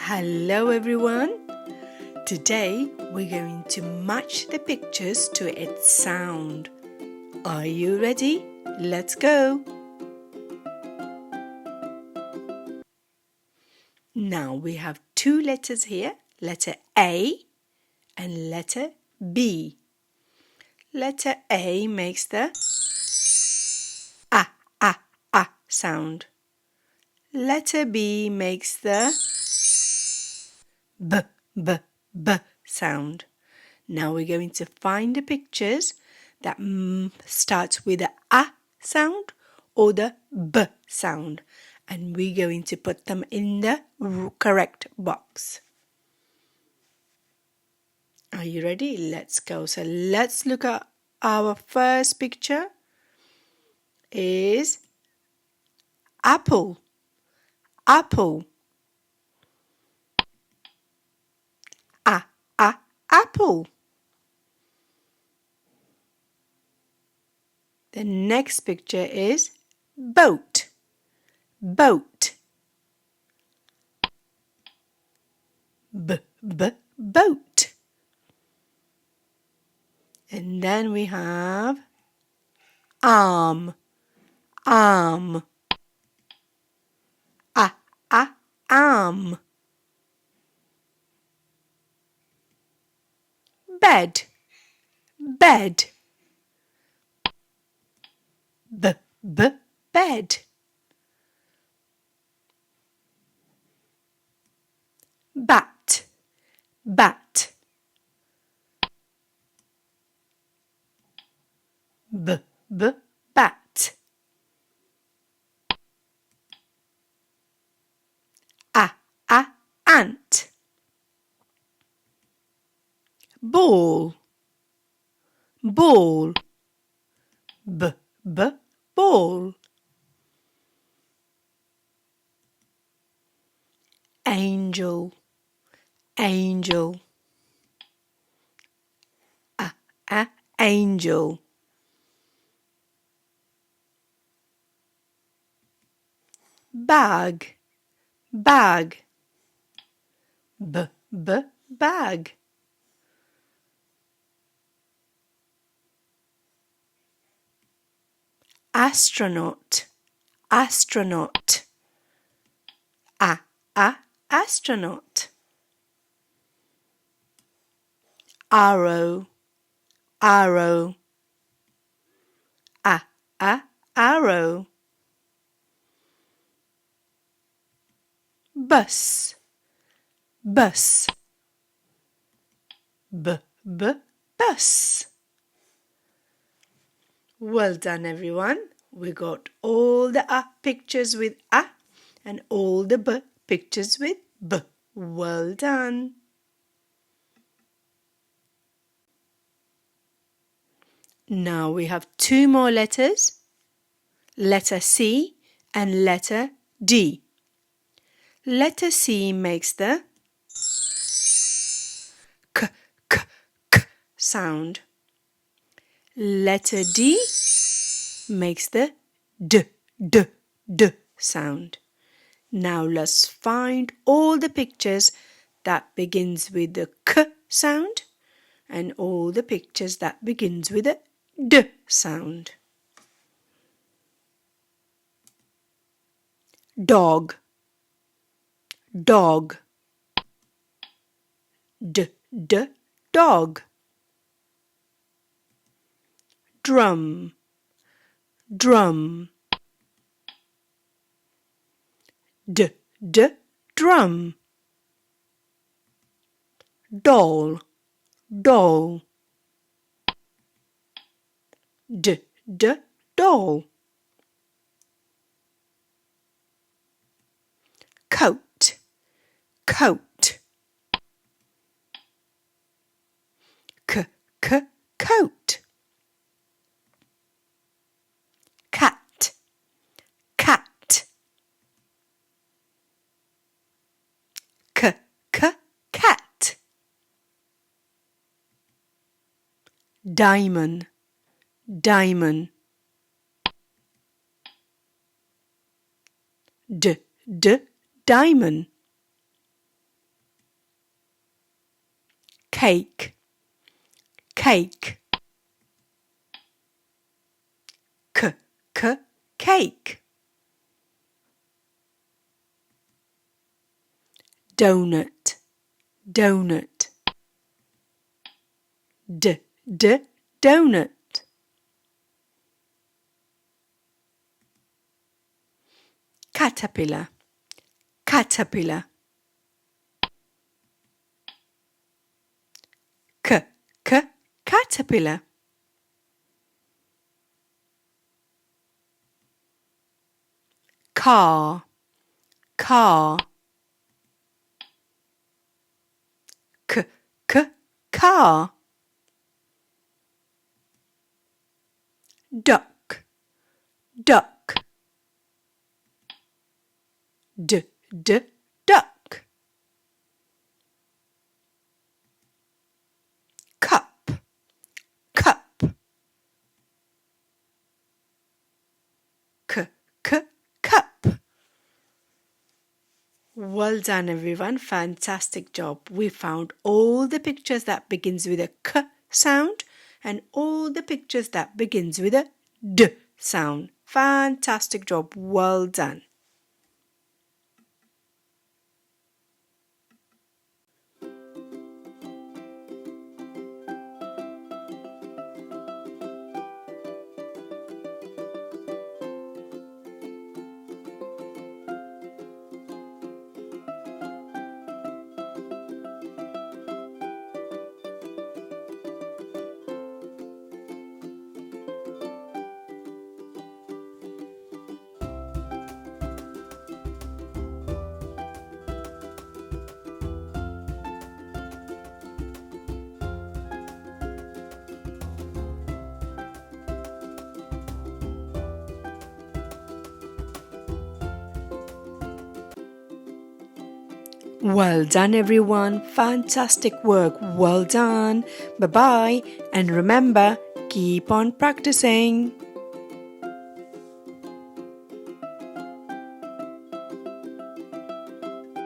Hello everyone! Today we're going to match the pictures to its sound. Are you ready? Let's go! Now we have two letters here, letter A and letter B. Letter A makes the ah sound. Letter B makes the b sound. Now we're going to find the pictures that starts with the a sound or the b sound, and we're going to put them in the correct box. Are you ready? Let's go. So let's look at our first picture. Is apple. Apple. Apple. The next picture is boat. Boat. Boat. And then we have arm. Arm. Arm. Bed. Bed. Bed. Bat. Bat. Bat. Ant. Ball. Ball. Ball. Angel. Angel. Angel. Bag. Bag. Bag. Astronaut. Astronaut. Astronaut. Arrow. Arrow. Arrow. Bus. Bus. Bus. Well done, everyone. We got all the pictures with a and all the b pictures with b. Well done. Now we have two more letters, letter C and letter D. Letter C makes the k sound. Letter D makes the d sound. Now let's find all the pictures that begins with the k sound and all the pictures that begins with the d sound. Dog. Dog. Dog. Drum. Drum. Drum. Doll. Doll. Doll. Coat. Coat. Coat. Cat. Cat. Cat. Diamond. Diamond. Diamond. cake, cake. Cake. Donut, donut. Donut. Caterpillar, caterpillar. Caterpillar. Car, car. Car. Duck, duck. Duck. Cup, cup. Cup. Well done, everyone. Fantastic job. We found all the pictures that begins with a k sound and all the pictures that begins with a d sound. Fantastic job. Well done. Well done, everyone. Fantastic work. Well done. Bye-bye. And remember, keep on practicing.